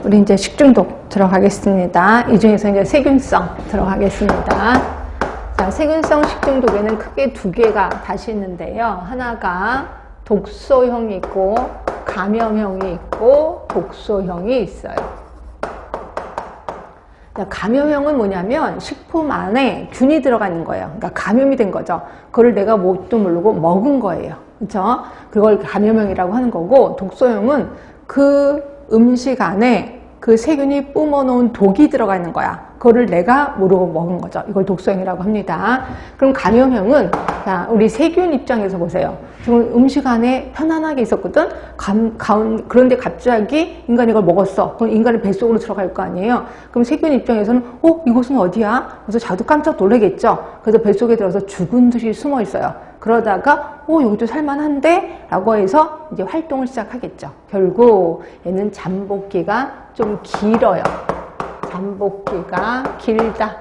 우리 이제 식중독 들어가겠습니다. 이 중에서 이제 세균성 들어가겠습니다. 자, 세균성 식중독에는 크게 두 개가 다시 있는데요. 하나가 독소형이 있고 감염형이 있고 독소형이 있어요. 감염형은 뭐냐면 식품 안에 균이 들어가 있는 거예요. 그러니까 감염이 된 거죠. 그걸 내가 뭣도 모르고 먹은 거예요. 그렇죠? 그걸 감염형이라고 하는 거고, 독소형은 그 음식 안에 그 세균이 뿜어놓은 독이 들어가 있는 거야. 그거를 내가 모르고 먹은 거죠. 이걸 독소형이라고 합니다. 그럼 감염형은, 자, 우리 세균 입장에서 보세요. 지금 음식 안에 편안하게 있었거든? 그런데 갑자기 인간이 이걸 먹었어. 그럼 인간의 뱃속으로 들어갈 거 아니에요? 그럼 세균 입장에서는, 이곳은 어디야? 그래서 자도 깜짝 놀라겠죠? 그래서 뱃속에 들어서 죽은 듯이 숨어 있어요. 그러다가, 여기도 살만한데? 라고 해서 이제 활동을 시작하겠죠. 결국 얘는 잠복기가 좀 길어요. 잠복기가 길다.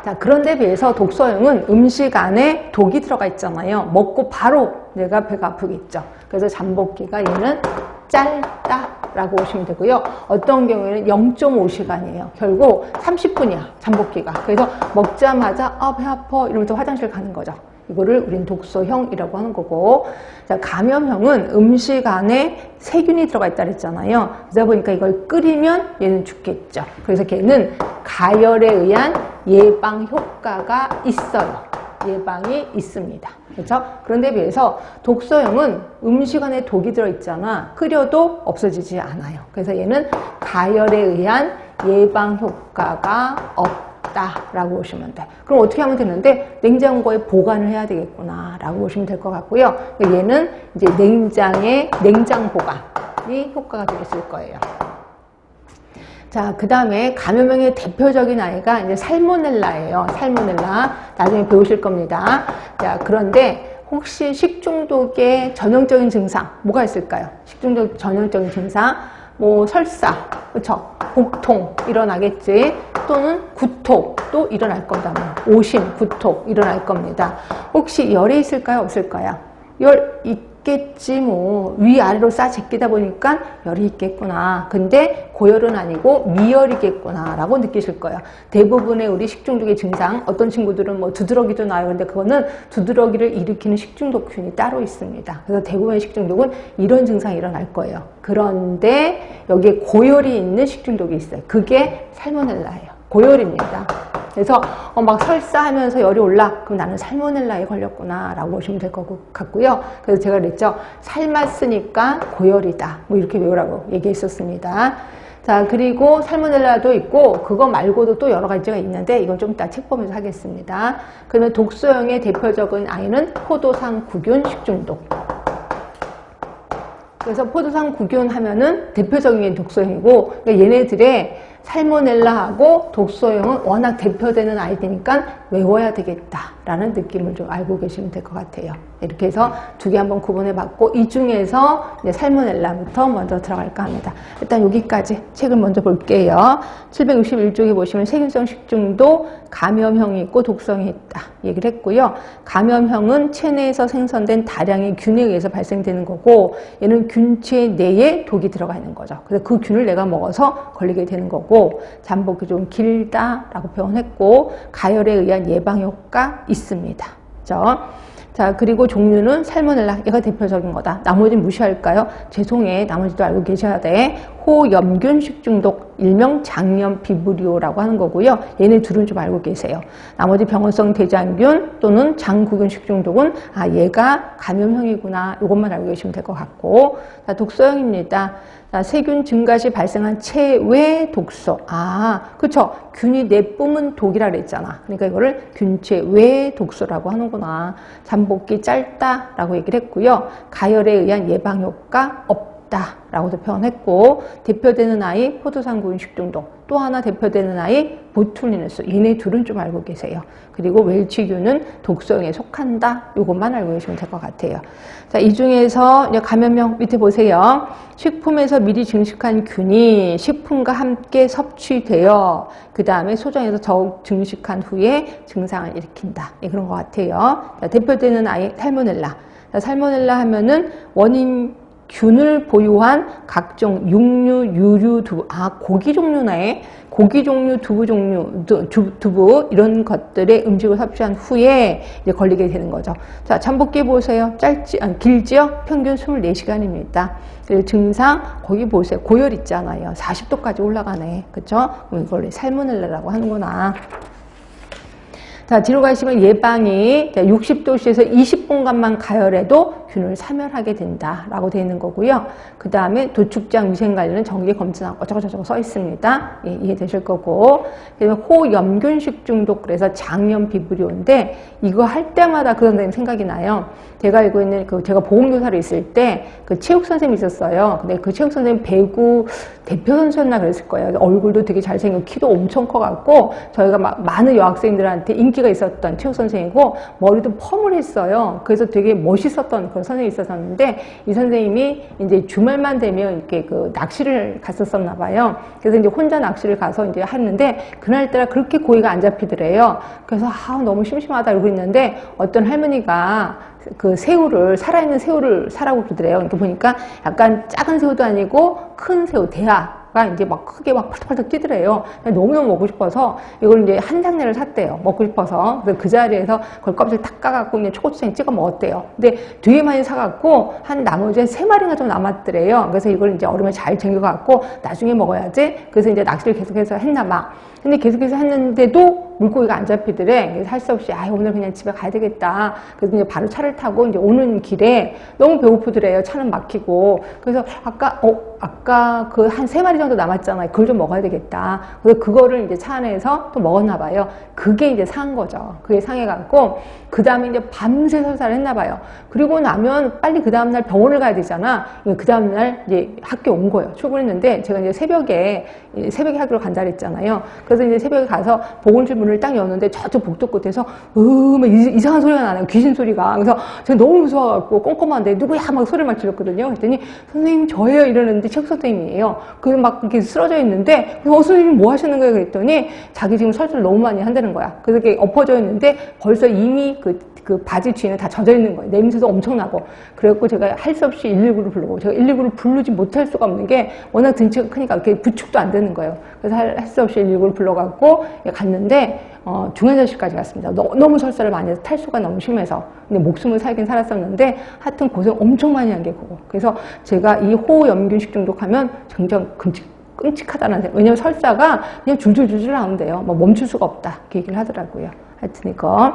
자, 그런데 비해서 독소형은 음식 안에 독이 들어가 있잖아요. 먹고 바로 내가 배가 아프겠죠. 그래서 잠복기가 얘는 짧다라고 보시면 되고요. 어떤 경우에는 0.5시간이에요. 결국 30분이야, 잠복기가. 그래서 먹자마자 배 아파 이러면서 화장실 가는 거죠. 이거를 우린 독소형이라고 하는 거고, 자, 감염형은 음식 안에 세균이 들어가 있다 그랬잖아요. 그러다 보니까 이걸 끓이면 얘는 죽겠죠. 그래서 걔는 가열에 의한 예방 효과가 있어요. 예방이 있습니다. 그렇죠? 그런데 비해서 독소형은 음식 안에 독이 들어있잖아. 끓여도 없어지지 않아요. 그래서 얘는 가열에 의한 예방 효과가 없다라고 보시면 돼. 그럼 어떻게 하면 되는데, 냉장고에 보관을 해야 되겠구나 라고 보시면 될 것 같고요. 얘는 이제 냉장 보관이 효과가 되겠을 거예요. 자, 그 다음에 감염형의 대표적인 아이가 이제 살모넬라예요. 살모넬라. 나중에 배우실 겁니다. 자, 그런데 혹시 식중독의 전형적인 증상, 뭐가 있을까요? 식중독 전형적인 증상, 설사, 그쵸? 복통 일어나겠지. 또는 구토도 일어날 겁니다. 오심, 구토 일어날 겁니다. 혹시 열이 있을까요? 없을까요? 열 있겠지. 위아래로 쌓아 제끼다 보니까 열이 있겠구나. 근데 고열은 아니고 미열이겠구나 라고 느끼실 거예요. 대부분의 우리 식중독의 증상, 어떤 친구들은 두드러기도 나요. 근데 그거는 두드러기를 일으키는 식중독균이 따로 있습니다. 그래서 대부분의 식중독은 이런 증상이 일어날 거예요. 그런데 여기에 고열이 있는 식중독이 있어요. 그게 살모넬라예요. 고열입니다. 그래서 막 설사하면서 열이 올라. 그럼 나는 살모넬라에 걸렸구나 라고 보시면 될 것 같고요. 그래서 제가 그랬죠. 삶았으니까 고열이다. 이렇게 외우라고 얘기했었습니다. 자, 그리고 살모넬라도 있고 그거 말고도 또 여러 가지가 있는데 이건 좀 이따 책 보면서 하겠습니다. 그러면 독소형의 대표적인 아이는 포도상구균 식중독. 그래서 포도상구균 하면은 대표적인 독소형이고, 그러니까 얘네들의 살모넬라하고 독소형은 워낙 대표되는 아이들이니까 외워야 되겠다라는 느낌을 좀 알고 계시면 될 것 같아요. 이렇게 해서 두 개 한번 구분해 봤고, 이 중에서 이제 살모넬라부터 먼저 들어갈까 합니다. 일단 여기까지 책을 먼저 볼게요. 761쪽에 보시면 세균성 식중독, 감염형이 있고 독성이 있다 얘기를 했고요. 감염형은 체내에서 생성된 다량의 균에 의해서 발생되는 거고, 얘는 균체 내에 독이 들어가 있는 거죠. 그래서 그 균을 내가 먹어서 걸리게 되는 거고, 잠복기 좀 길다라고 표현했고, 가열에 의한 예방 효과 있습니다. 그렇죠? 자, 그리고 종류는 살모넬라, 얘가 대표적인 거다. 나머지는 무시할까요? 죄송해, 나머지도 알고 계셔야 돼. 호염균 식중독, 일명 장염 비브리오라고 하는 거고요. 얘네 둘은 좀 알고 계세요. 나머지 병원성 대장균 또는 장구균 식중독은 얘가 감염형이구나, 이것만 알고 계시면 될 것 같고, 자, 독소형입니다. 자, 세균 증가 시 발생한 체외 독소. 그쵸. 균이 내뿜은 독이라 그랬잖아. 그러니까 이거를 균체 외 독소라고 하는구나. 잠복기 짧다라고 얘기를 했고요. 가열에 의한 예방 효과 없다라고도 표현했고, 대표되는 아이 포도상구균 식중독. 또 하나 대표되는 아이 보툴리누스. 얘네 둘은 좀 알고 계세요. 그리고 웰치균은 독소형에 속한다. 이것만 알고 계시면 될 것 같아요. 자, 이 중에서 감염형 밑에 보세요. 식품에서 미리 증식한 균이 식품과 함께 섭취되어 그 다음에 소정에서 더욱 증식한 후에 증상을 일으킨다. 그런 것 같아요. 자, 대표되는 아이 살모넬라. 자, 살모넬라 하면은 원인 균을 보유한 각종 육류, 유류, 두부. 고기 종류네. 고기 종류, 두부 종류, 두부 이런 것들의 음식을 섭취한 후에 이제 걸리게 되는 거죠. 자, 잠복기 보세요. 길지요? 평균 24시간입니다. 증상 거기 보세요. 고열 있잖아요. 40도까지 올라가네. 그쵸? 그럼 이걸 살모넬라라고 하는구나. 자, 뒤로 가시면 예방이 60도씨에서 20분간만 가열해도 균을 사멸하게 된다라고 되어 있는 거고요. 그 다음에 도축장 위생관리는 정기 검진하고 어쩌고저쩌고 써 있습니다. 예, 이해되실 거고. 그다음에 호염균식 중독, 그래서 장염 비브리오인데 이거 할 때마다 그 선생님 생각이 나요. 제가 알고 있는 제가 보험교사로 있을 때 그 체육 선생님이 있었어요. 근데 그 체육 선생님 배구 대표 선수였나 그랬을 거예요. 얼굴도 되게 잘생기고 키도 엄청 커갖고 저희가 막 많은 여학생들한테 인기가 있었던 체육 선생이고 머리도 펌을 했어요. 그래서 되게 멋있었던 그런 선생님이 있었는데 이 선생님이 이제 주말만 되면 이렇게 그 낚시를 갔었었나 봐요. 그래서 이제 혼자 낚시를 가서 이제 하는데 그날따라 그렇게 고기가 안 잡히더래요. 그래서 너무 심심하다 이러고 있는데 어떤 할머니가 그 새우를, 살아있는 새우를 사라고 그러더래요. 그러니까 보니까 약간 작은 새우도 아니고 큰 새우, 대하가 이제 막 크게 막 펄떡펄떡 뛰더래요. 너무너무 먹고 싶어서 이걸 이제 한 장내를 샀대요. 먹고 싶어서. 그래서 그 자리에서 그걸 껍질 탁 까갖고 그냥 초고추장 찍어 먹었대요. 근데 되게 많이 사갖고 한 나머지 3마리가 좀 남았더래요. 그래서 이걸 이제 얼음에 잘 쟁여갖고 나중에 먹어야지. 그래서 이제 낚시를 계속해서 했나 봐. 근데 계속해서 했는데도 물고기가 안 잡히더래. 그래서 할 수 없이 오늘 그냥 집에 가야 되겠다. 그래서 이제 바로 차를 타고 이제 오는 길에 너무 배고프더래요. 차는 막히고. 그래서 아까 그 한 3마리 정도 남았잖아요. 그걸 좀 먹어야 되겠다. 그래서 그거를 이제 차 안에서 또 먹었나 봐요. 그게 이제 산 거죠. 그게 상해갖고 그 다음에 이제 밤새 설사를 했나 봐요. 그리고 나면 빨리 그 다음날 병원을 가야 되잖아. 그 다음날 이제 학교 온 거예요. 출근했는데 제가 이제 새벽에 학교를 간다 그랬잖아요. 그래서 이제 새벽에 가서 보건실 문을 딱 여는데 저쪽 복도 끝에서 막 이상한 소리가 나네요. 귀신 소리가. 그래서 제가 너무 무서워갖고 꼼꼼한데 누구야 막 소리를 막 질렀거든요. 그랬더니 선생님 저예요 이러는데 체육 선생님이에요. 그래서 막 이렇게 쓰러져 있는데 선생님 뭐 하시는 거예요? 그랬더니 자기 지금 설사를 너무 많이 한다는 거야. 그래서 이렇게 엎어져 있는데 벌써 이미 그 바지 뒤에는 다 젖어 있는 거예요. 냄새도 엄청나고. 그래갖고 제가 할 수 없이 119를 부르고 제가 119를 부르지 못할 수가 없는 게 워낙 등치가 크니까 이렇게 부축도 안 되는 거예요. 그래서 할 수 없이 119를 불러갖고 갔는데 중환자실까지 갔습니다. 너무 설사를 많이 해서 탈수가 너무 심해서. 근데 목숨을 살긴 살았었는데 하여튼 고생 엄청 많이 한 게 그거. 그래서 제가 이 호염균식 중독하면 굉장히 끔찍하다는 생각. 왜냐면 설사가 그냥 줄줄줄줄 나온대요. 멈출 수가 없다. 그 얘기를 하더라고요. 하여튼 이거